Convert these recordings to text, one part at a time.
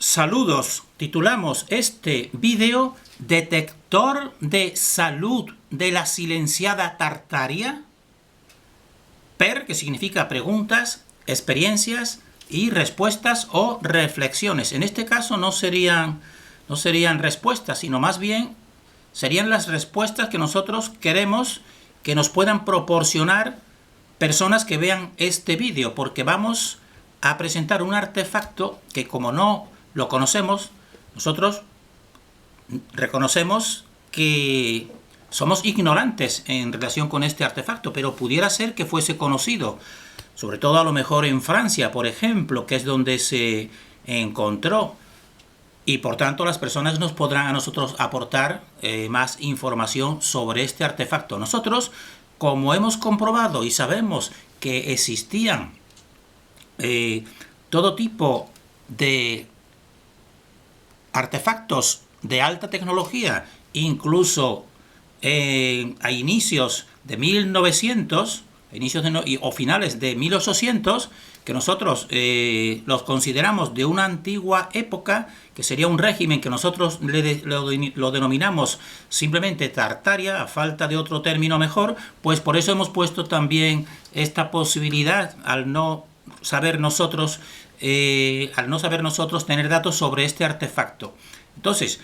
Saludos, titulamos este vídeo Detector de salud de la silenciada Tartaria. PER, que significa preguntas, experiencias y respuestas o reflexiones. En este caso no serían respuestas, sino más bien serían las respuestas que nosotros queremos que nos puedan proporcionar personas que vean este vídeo, porque vamos a presentar un artefacto que, como no lo conocemos, nosotros reconocemos que somos ignorantes en relación con este artefacto, pero pudiera ser que fuese conocido, sobre todo a lo mejor en Francia, por ejemplo, que es donde se encontró, y por tanto las personas nos podrán a nosotros aportar más información sobre este artefacto. Nosotros, como hemos comprobado y sabemos que existían todo tipo de artefactos de alta tecnología, incluso a inicios de 1900, o finales de 1800, que nosotros los consideramos de una antigua época, que sería un régimen que nosotros lo denominamos simplemente Tartaria, a falta de otro término mejor, pues por eso hemos puesto también esta posibilidad, al no saber nosotros tener datos sobre este artefacto. Entonces,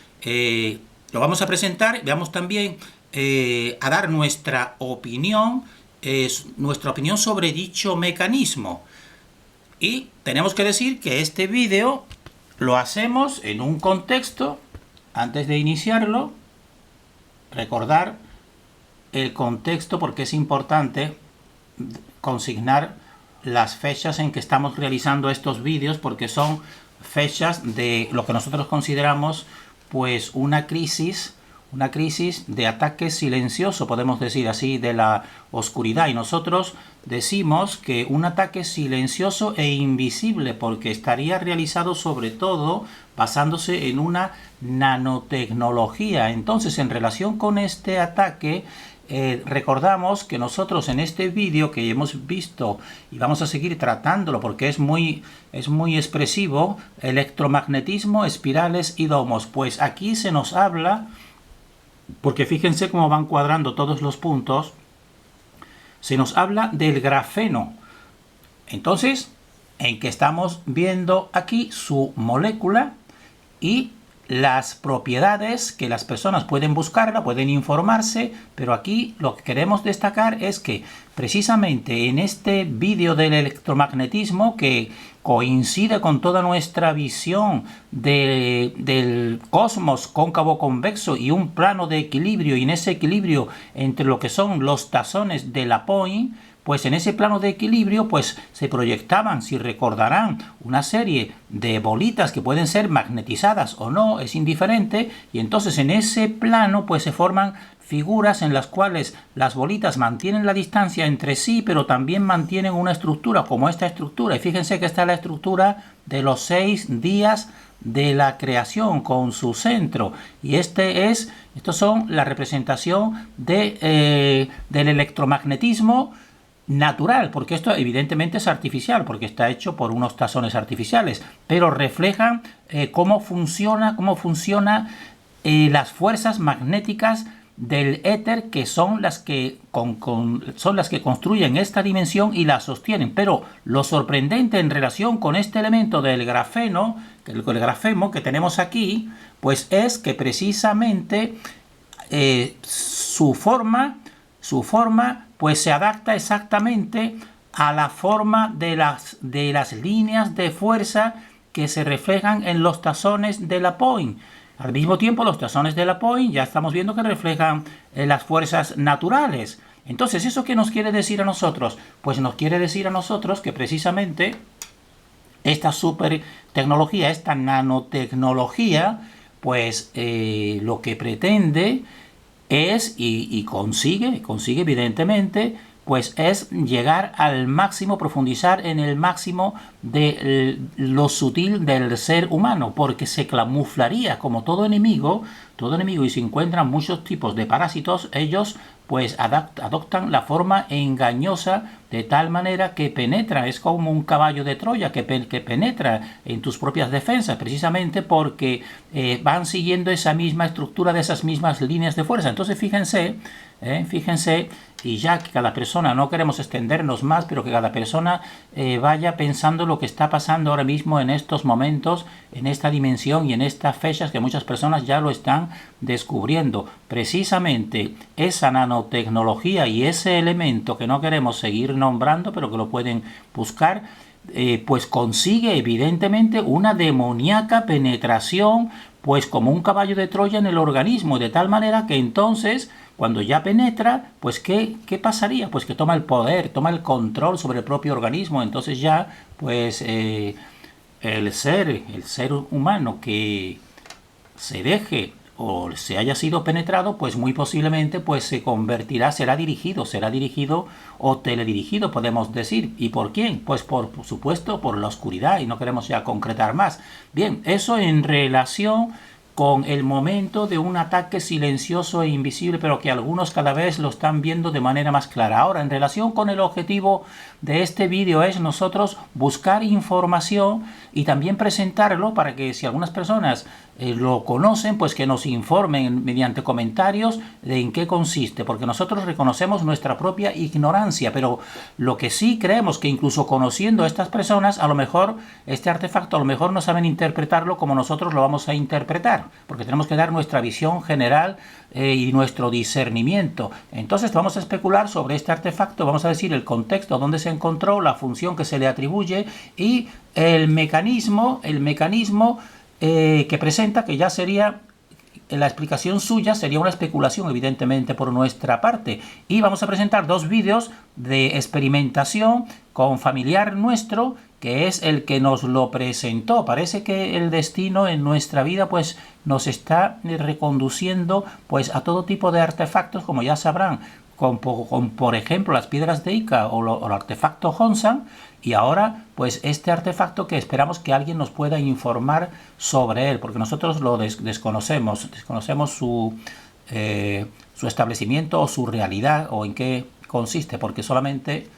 lo vamos a presentar, vamos también a dar nuestra opinión sobre dicho mecanismo. Y tenemos que decir que este vídeo lo hacemos en un contexto. Antes de iniciarlo, recordar el contexto, porque es importante consignar las fechas en que estamos realizando estos vídeos, porque son fechas de lo que nosotros consideramos pues una crisis de ataque silencioso, podemos decir así, de la oscuridad. Y nosotros decimos que un ataque silencioso e invisible, porque estaría realizado sobre todo basándose en una nanotecnología. Entonces, en relación con este ataque, recordamos que nosotros en este vídeo que hemos visto, y vamos a seguir tratándolo porque es muy expresivo, electromagnetismo, espirales y domos, pues aquí se nos habla, porque fíjense cómo van cuadrando todos los puntos, se nos habla del grafeno. Entonces, en que estamos viendo aquí su molécula y las propiedades que las personas pueden buscarla, pueden informarse, pero aquí lo que queremos destacar es que precisamente en este vídeo del electromagnetismo, que coincide con toda nuestra visión del cosmos cóncavo convexo y un plano de equilibrio, y en ese equilibrio entre lo que son los tazones de la Point, pues en ese plano de equilibrio pues se proyectaban, si recordarán, una serie de bolitas que pueden ser magnetizadas o no, es indiferente, y entonces en ese plano pues se forman figuras en las cuales las bolitas mantienen la distancia entre sí, pero también mantienen una estructura como esta estructura. Y fíjense que esta es la estructura de los 6 días de la creación con su centro, y estos son la representación del electromagnetismo natural, porque esto evidentemente es artificial, porque está hecho por unos tazones artificiales, pero reflejan cómo funciona las fuerzas magnéticas del éter, que son las que construyen esta dimensión y la sostienen. Pero lo sorprendente en relación con este elemento del grafeno, el grafemo que tenemos aquí, pues es que precisamente su forma pues se adapta exactamente a la forma de las líneas de fuerza que se reflejan en los tazones de la Point. Al mismo tiempo, los tazones de la Point ya estamos viendo que reflejan las fuerzas naturales. Entonces, ¿eso qué nos quiere decir a nosotros? Pues nos quiere decir a nosotros que precisamente esta super tecnología, esta nanotecnología, pues lo que pretende es, y consigue evidentemente, pues es llegar al máximo, profundizar en el máximo de lo sutil del ser humano, porque se camuflaría como todo enemigo, y si encuentran muchos tipos de parásitos, ellos pues adoptan la forma engañosa de tal manera que penetra, es como un caballo de Troya que penetra en tus propias defensas, precisamente porque van siguiendo esa misma estructura de esas mismas líneas de fuerza. Entonces fíjense, y ya que cada persona, no queremos extendernos más, pero que cada persona vaya pensando lo que está pasando ahora mismo en estos momentos, en esta dimensión y en estas fechas, que muchas personas ya lo están descubriendo. Precisamente esa nanotecnología y ese elemento que no queremos seguir nombrando, pero que lo pueden buscar, pues consigue evidentemente una demoníaca penetración, pues como un caballo de Troya en el organismo, de tal manera que entonces, cuando ya penetra, pues ¿qué pasaría? Pues que toma el poder, toma el control sobre el propio organismo. Entonces ya, pues el ser humano que se deje o se haya sido penetrado, pues muy posiblemente pues se convertirá, será dirigido o teledirigido, podemos decir. ¿Y por quién? Pues por supuesto por la oscuridad, y no queremos ya concretar más. Bien, eso en relación con el momento de un ataque silencioso e invisible, pero que algunos cada vez lo están viendo de manera más clara. Ahora, en relación con el objetivo de este vídeo es nosotros buscar información y también presentarlo para que si algunas personas lo conocen, pues que nos informen mediante comentarios de en qué consiste, porque nosotros reconocemos nuestra propia ignorancia, pero lo que sí creemos que incluso conociendo a estas personas, a lo mejor este artefacto, a lo mejor no saben interpretarlo como nosotros lo vamos a interpretar, porque tenemos que dar nuestra visión general y nuestro discernimiento. Entonces vamos a especular sobre este artefacto, vamos a decir el contexto donde se encontró, la función que se le atribuye y el mecanismo que presenta, que ya sería la explicación suya, sería una especulación evidentemente por nuestra parte. Y vamos a presentar dos vídeos de experimentación con familiar nuestro, que es el que nos lo presentó. Parece que el destino en nuestra vida pues nos está reconduciendo pues a todo tipo de artefactos, como ya sabrán, con por ejemplo las piedras de Ica o el artefacto Honsan, y ahora pues este artefacto que esperamos que alguien nos pueda informar sobre él, porque nosotros lo desconocemos su establecimiento o su realidad o en qué consiste, porque solamente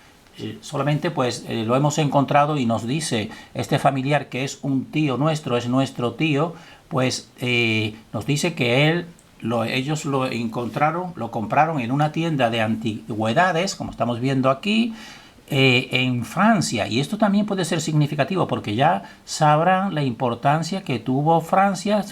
pues lo hemos encontrado y nos dice este familiar que es un tío nuestro, es nuestro tío, pues nos dice que ellos lo encontraron, lo compraron en una tienda de antigüedades, como estamos viendo aquí, en Francia. Y esto también puede ser significativo porque ya sabrán la importancia que tuvo Francia,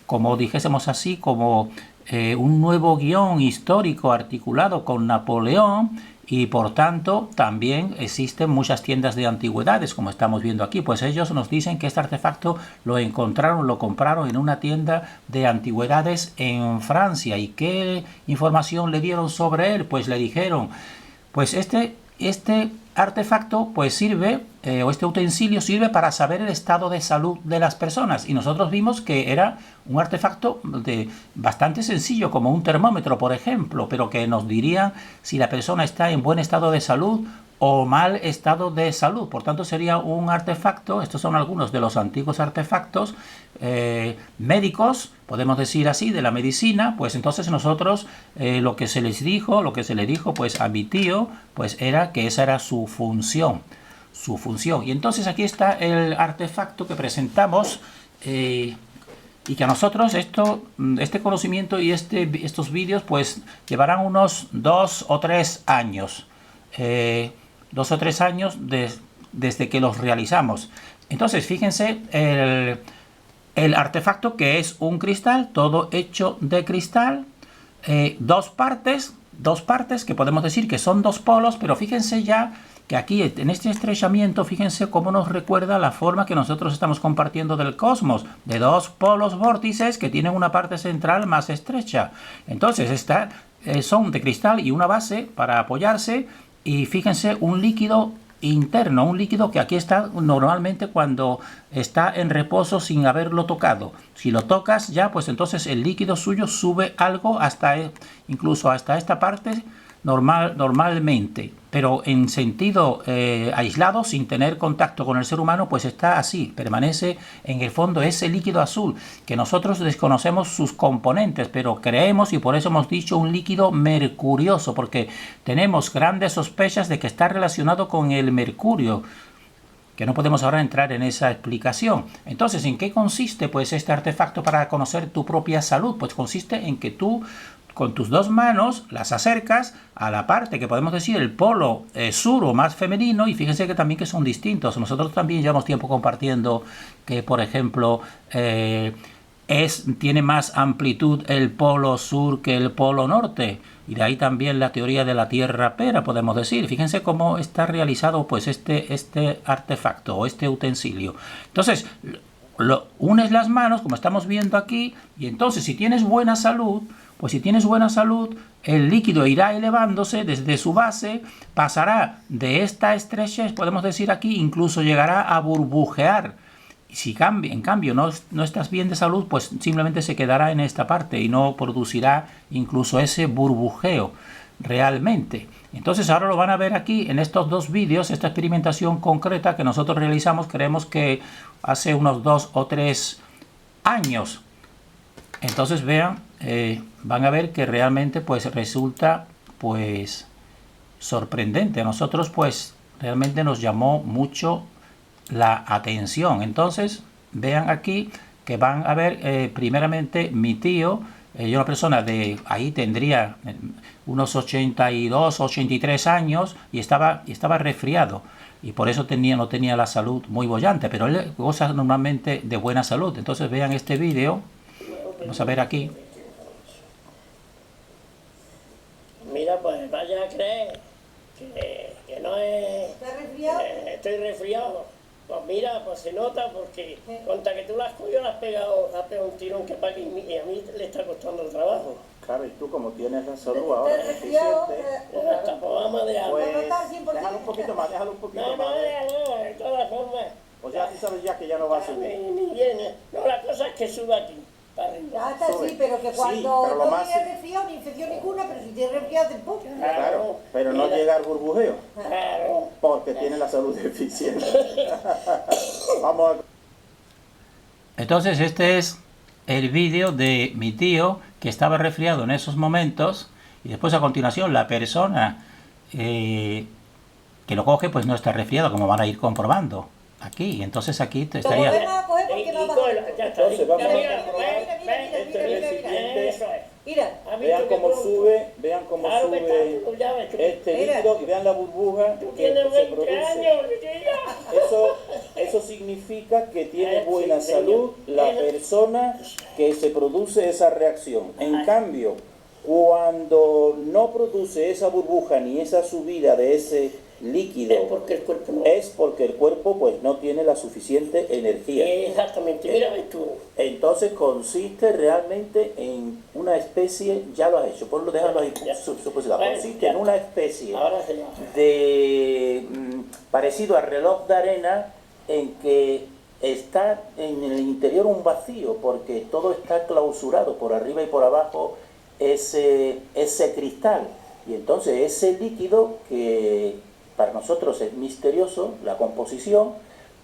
como dijésemos así, como un nuevo guión histórico articulado con Napoleón. Y por tanto también existen muchas tiendas de antigüedades, como estamos viendo aquí. Pues ellos nos dicen que este artefacto lo compraron en una tienda de antigüedades en Francia. ¿Y qué información le dieron sobre él? Pues le dijeron, pues este artefacto pues sirve, o este utensilio sirve para saber el estado de salud de las personas. Y nosotros vimos que era un artefacto bastante sencillo, como un termómetro, por ejemplo, pero que nos diría si la persona está en buen estado de salud o mal estado de salud. Por tanto, sería un artefacto, estos son algunos de los antiguos artefactos médicos, podemos decir así, de la medicina. Pues entonces nosotros lo que se le dijo pues a mi tío, pues era que esa era su función. Y entonces aquí está el artefacto que presentamos, y que a nosotros este conocimiento y estos vídeos pues llevarán unos 2 o 3 años. 2 o 3 años desde que los realizamos. Entonces fíjense el artefacto, que es un cristal, todo hecho de cristal, dos partes que podemos decir que son dos polos, pero fíjense ya que aquí en este estrechamiento, fíjense cómo nos recuerda la forma que nosotros estamos compartiendo del cosmos, de dos polos vórtices que tienen una parte central más estrecha. Entonces son de cristal y una base para apoyarse, y fíjense un líquido interno, un líquido que aquí está normalmente cuando está en reposo sin haberlo tocado. Si lo tocas ya, pues entonces el líquido suyo sube algo incluso hasta esta parte normalmente, pero en sentido aislado, sin tener contacto con el ser humano, pues está así, permanece en el fondo ese líquido azul, que nosotros desconocemos sus componentes, pero creemos, y por eso hemos dicho un líquido mercurioso, porque tenemos grandes sospechas de que está relacionado con el mercurio, que no podemos ahora entrar en esa explicación. Entonces, ¿en qué consiste pues este artefacto para conocer tu propia salud? Pues consiste en que tú con tus dos manos las acercas a la parte que podemos decir el polo sur o más femenino, y fíjense que también que son distintos. Nosotros también llevamos tiempo compartiendo que, por ejemplo, tiene más amplitud el polo sur que el polo norte, y de ahí también la teoría de la tierra pera, podemos decir. Fíjense cómo está realizado pues este artefacto o este utensilio. Entonces, unes las manos, como estamos viendo aquí, y entonces si tienes buena salud, pues si tienes buena salud, el líquido irá elevándose desde su base, pasará de esta estrechez, podemos decir aquí, incluso llegará a burbujear. Si en cambio no estás bien de salud, pues simplemente se quedará en esta parte y no producirá incluso ese burbujeo realmente. Entonces ahora lo van a ver aquí en estos dos vídeos, esta experimentación concreta que nosotros realizamos, creemos que hace unos 2 o 3 años. Entonces vean, van a ver que realmente pues resulta pues sorprendente. A nosotros pues realmente nos llamó mucho la atención. Entonces vean aquí que van a ver primeramente mi tío, yo una persona de ahí tendría unos 82, 83 años y estaba resfriado, y por eso no tenía la salud muy bollante, pero él goza normalmente de buena salud. Entonces vean este vídeo, vamos a ver aquí. Mira, pues vaya a creer que no es... ¿Estás resfriado? Estoy resfriado. Pues mira, pues se nota porque contra que tú las cogido, le has pegado un tirón que para que y a mí le está costando el trabajo. Claro, y tú como tienes la salud ¿Estás ahora resfriado? deficiente, Hasta pues vamos de algo. pues no estás 100%. déjalo un poquito más, déjalo un poquito No, más. no, de todas formas. Pues ya tú sabes ya que ya no va a subir. Ni viene. No, la cosa es que suba aquí, para arriba. Ya está, Sube. sí, pero que Sí, cuando pero lo no más- tienes resfriado, ni infección ninguna, pero si tienes resfriado, te poco. Claro, pero no Mira. llega al burbujeo, Claro. porque tiene la salud deficiente. Vamos a... Entonces este es el vídeo de mi tío que estaba resfriado en esos momentos, y después a continuación la persona que lo coge pues no está resfriado, como van a ir comprobando aquí. Entonces aquí te Como estaría... venga a coger, porque no vas a... Ya está. Entonces, vamos a Mira, comprobar Mira, eso es. Mira, ¿Has visto Vean qué cómo pronto? sube, vean cómo Claro que sube está, tú ya ves, tú- este Mira. líquido y vean la burbuja Tú que tienes se 20 produce. años, chiquilla. Eso significa que tiene Sí, buena señor. salud la Eso. persona que se produce esa reacción. En cambio, cuando no produce esa burbuja ni esa subida de ese líquido, Es porque el cuerpo no... es porque el cuerpo pues no tiene la suficiente energía. Exactamente, mira ves tú. Entonces consiste realmente en una especie, ya lo has hecho, ponlo, déjalo ahí, Ya. suposición, Bueno, consiste ya en una especie Ahora se llama. de parecido al reloj de arena, en que está en el interior un vacío porque todo está clausurado por arriba y por abajo ese cristal, y entonces ese líquido que para nosotros es misterioso, la composición,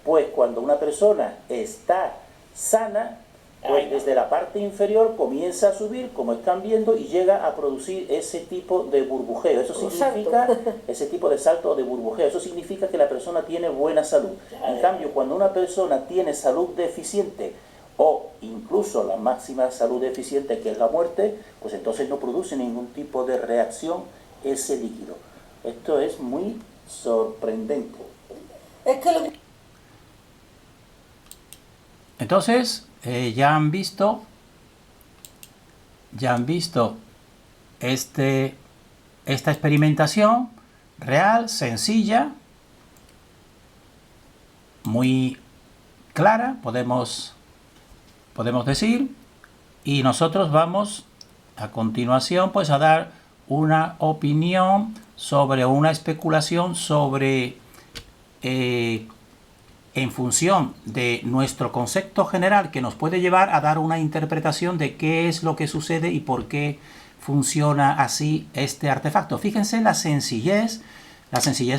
pues cuando una persona está sana, pues desde la parte inferior comienza a subir, como están viendo, y llega a producir ese tipo de burbujeo. Eso significa, ese tipo de salto de burbujeo, eso significa que la persona tiene buena salud. En cambio, cuando una persona tiene salud deficiente, o incluso la máxima salud deficiente, que es la muerte, pues entonces no produce ningún tipo de reacción ese líquido. Esto es muy sorprendente. es que lo... Entonces ya han visto esta experimentación real, sencilla, muy clara, podemos decir, y nosotros vamos a continuación pues a dar una opinión sobre una especulación sobre en función de nuestro concepto general, que nos puede llevar a dar una interpretación de qué es lo que sucede y por qué funciona así este artefacto. Fíjense la sencillez,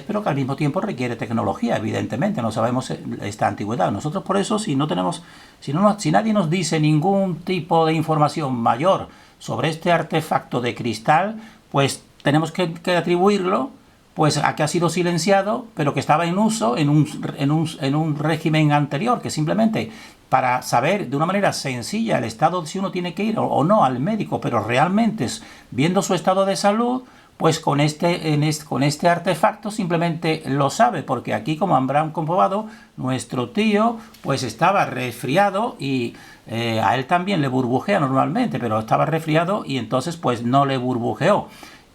pero que al mismo tiempo requiere tecnología, evidentemente, no sabemos esta antigüedad. Nosotros por eso, si nadie nos dice ningún tipo de información mayor sobre este artefacto de cristal, pues tenemos que atribuirlo pues a que ha sido silenciado, pero que estaba en uso en un régimen anterior, que simplemente para saber de una manera sencilla el estado, si uno tiene que ir o no al médico, pero realmente viendo su estado de salud, pues con este artefacto simplemente lo sabe, porque aquí, como habrán comprobado, nuestro tío pues estaba resfriado y a él también le burbujea normalmente, pero estaba resfriado y entonces pues no le burbujeó.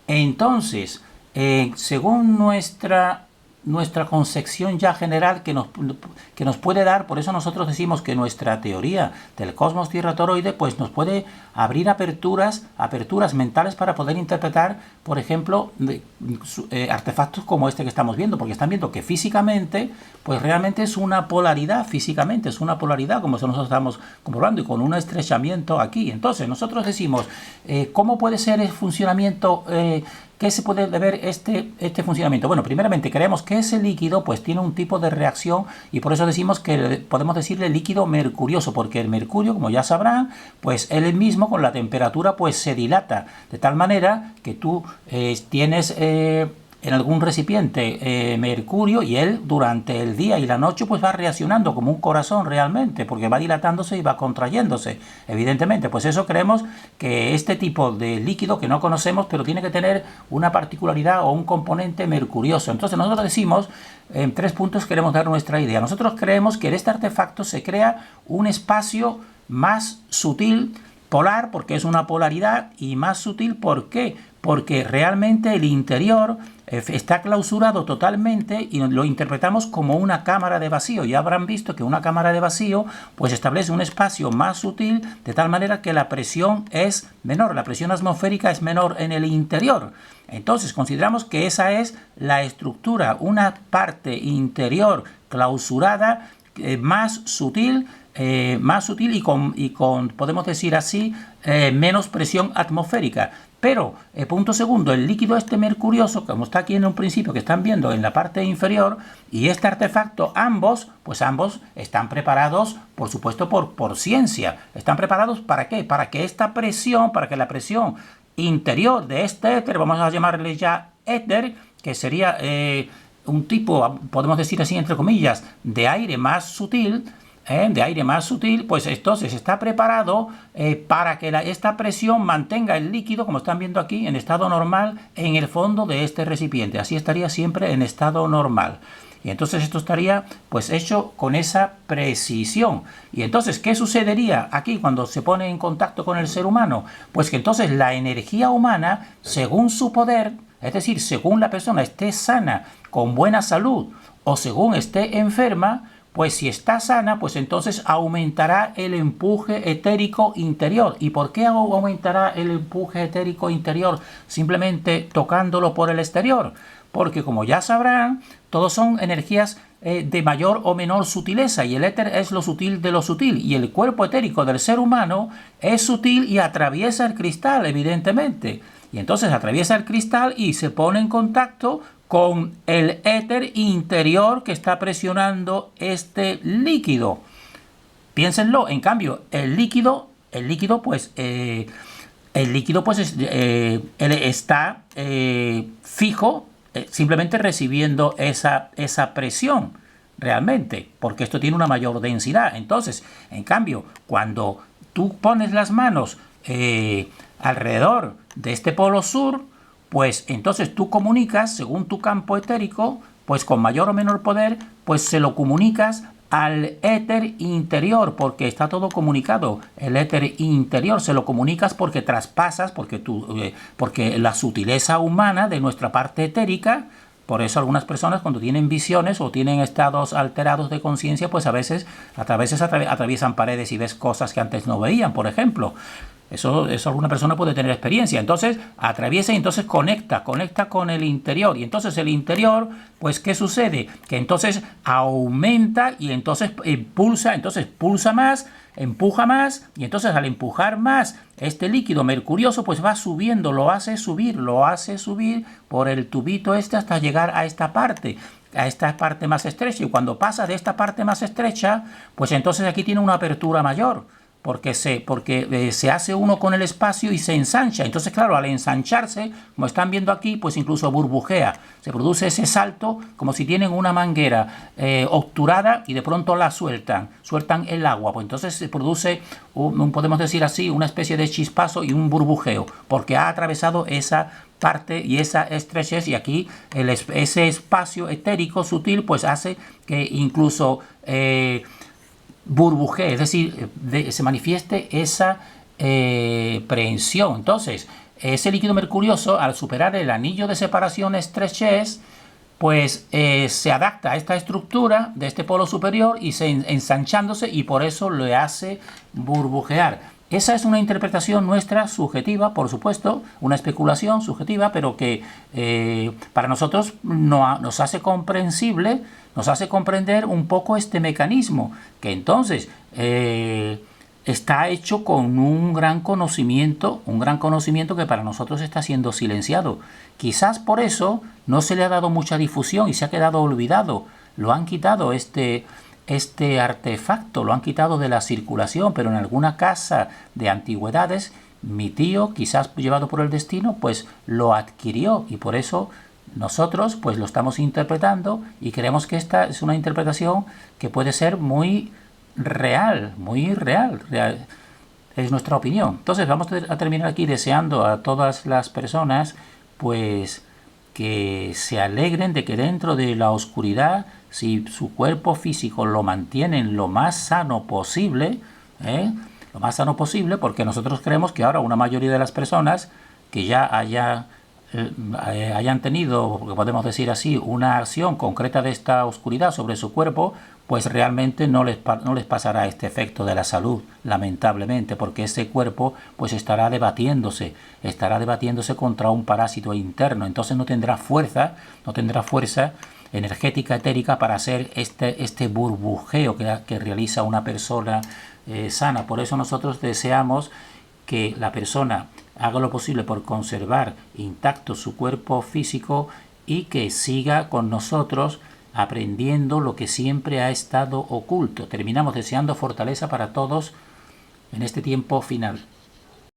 Entonces, según nuestra concepción ya general que nos puede dar, por eso nosotros decimos que nuestra teoría del cosmos tierra toroide pues nos puede abrir aperturas mentales para poder interpretar, por ejemplo, artefactos como este que estamos viendo, porque están viendo que físicamente pues realmente es una polaridad, como nosotros estamos comprobando, y con un estrechamiento aquí. Entonces nosotros decimos, ¿cómo puede ser el funcionamiento? ¿Qué se puede ver este funcionamiento? Bueno, primeramente creemos que ese líquido pues tiene un tipo de reacción, y por eso decimos que podemos decirle líquido mercurioso, porque el mercurio, como ya sabrán, pues él mismo con la temperatura pues se dilata, de tal manera que tú tienes en algún recipiente mercurio, y él durante el día y la noche pues va reaccionando como un corazón realmente, porque va dilatándose y va contrayéndose, evidentemente. Pues eso creemos que este tipo de líquido que no conocemos, pero tiene que tener una particularidad o un componente mercurioso. Entonces nosotros decimos, en 3 puntos queremos dar nuestra idea. Nosotros creemos que en este artefacto se crea un espacio más sutil, polar, porque es una polaridad, y más sutil, ¿por qué? Porque realmente el interior está clausurado totalmente y lo interpretamos como una cámara de vacío. Ya habrán visto que una cámara de vacío pues establece un espacio más sutil, de tal manera que la presión es menor, la presión atmosférica es menor en el interior. Entonces consideramos que esa es la estructura, una parte interior clausurada más sutil y con podemos decir así, menos presión atmosférica. Pero, punto segundo, el líquido este mercurioso, como está aquí en un principio, que están viendo en la parte inferior, y este artefacto, ambos están preparados, por supuesto, por ciencia. ¿Están preparados para qué? Para que la presión interior de este éter, vamos a llamarle ya éter, que sería un tipo, podemos decir así, entre comillas, de aire más sutil, pues entonces está preparado para que esta presión mantenga el líquido, como están viendo aquí, en estado normal en el fondo de este recipiente. Así estaría siempre en estado normal. Y entonces esto estaría pues hecho con esa precisión. Y entonces, ¿qué sucedería aquí cuando se pone en contacto con el ser humano? Pues que entonces la energía humana, según su poder, es decir, según la persona esté sana, con buena salud, o según esté enferma, pues si está sana, pues entonces aumentará el empuje etérico interior. ¿Y por qué aumentará el empuje etérico interior? Simplemente tocándolo por el exterior. Porque, como ya sabrán, todos son energías de mayor o menor sutileza, y el éter es lo sutil de lo sutil, y el cuerpo etérico del ser humano es sutil y atraviesa el cristal, evidentemente. Y entonces atraviesa el cristal y se pone en contacto con el éter interior que está presionando este líquido. Piénsenlo. En cambio, el líquido pues está fijo, simplemente recibiendo esa presión realmente, porque esto tiene una mayor densidad. Entonces, en cambio, cuando tú pones las manos alrededor de este polo sur, pues entonces tú comunicas, según tu campo etérico, pues con mayor o menor poder, pues se lo comunicas al éter interior, porque está todo comunicado. El éter interior se lo comunicas porque traspasas, porque la sutileza humana de nuestra parte etérica. Por eso algunas personas, cuando tienen visiones o tienen estados alterados de conciencia, pues a veces atraviesan paredes y ves cosas que antes no veían, por ejemplo. Eso alguna persona puede tener experiencia. Entonces atraviesa y entonces conecta con el interior. Y entonces el interior, pues ¿qué sucede? Que entonces aumenta y entonces pulsa más. empuja más y entonces al empujar más este líquido mercurioso pues va subiendo, lo hace subir por el tubito este hasta llegar a esta parte más estrecha, y cuando pasa de esta parte más estrecha pues entonces aquí tiene una apertura mayor porque se hace uno con el espacio y se ensancha. Entonces, claro, al ensancharse, como están viendo aquí, pues incluso burbujea. Se produce ese salto como si tienen una manguera obturada y de pronto la sueltan el agua. Pues entonces se produce, podemos decir así, una especie de chispazo y un burbujeo, porque ha atravesado esa parte y esa estrechez, y aquí ese espacio etérico sutil pues hace que incluso burbujee, es decir, se manifieste esa prehensión. Entonces, ese líquido mercurioso, al superar el anillo de separación estrechez, pues se adapta a esta estructura de este polo superior y se ensanchándose, y por eso le hace burbujear. Esa es una interpretación nuestra subjetiva, por supuesto, una especulación subjetiva, pero que para nosotros nos hace comprensible, nos hace comprender un poco este mecanismo, que entonces está hecho con un gran conocimiento que para nosotros está siendo silenciado. Quizás por eso no se le ha dado mucha difusión y se ha quedado olvidado. Lo han quitado este artefacto, lo han quitado de la circulación, pero en alguna casa de antigüedades mi tío, quizás llevado por el destino, pues lo adquirió, y por eso nosotros pues lo estamos interpretando, y creemos que esta es una interpretación que puede ser muy real, es nuestra opinión. Entonces vamos a terminar aquí deseando a todas las personas pues que se alegren de que dentro de la oscuridad, si su cuerpo físico lo mantienen lo más sano posible, porque nosotros creemos que ahora una mayoría de las personas que ya hayan tenido, podemos decir así, una acción concreta de esta oscuridad sobre su cuerpo, pues realmente no les pasará este efecto de la salud, lamentablemente, porque ese cuerpo pues estará debatiéndose contra un parásito interno. Entonces no tendrá fuerza energética, etérica, para hacer este burbujeo que realiza una persona sana. Por eso nosotros deseamos que la persona haga lo posible por conservar intacto su cuerpo físico y que siga con nosotros aprendiendo lo que siempre ha estado oculto. Terminamos deseando fortaleza para todos en este tiempo final.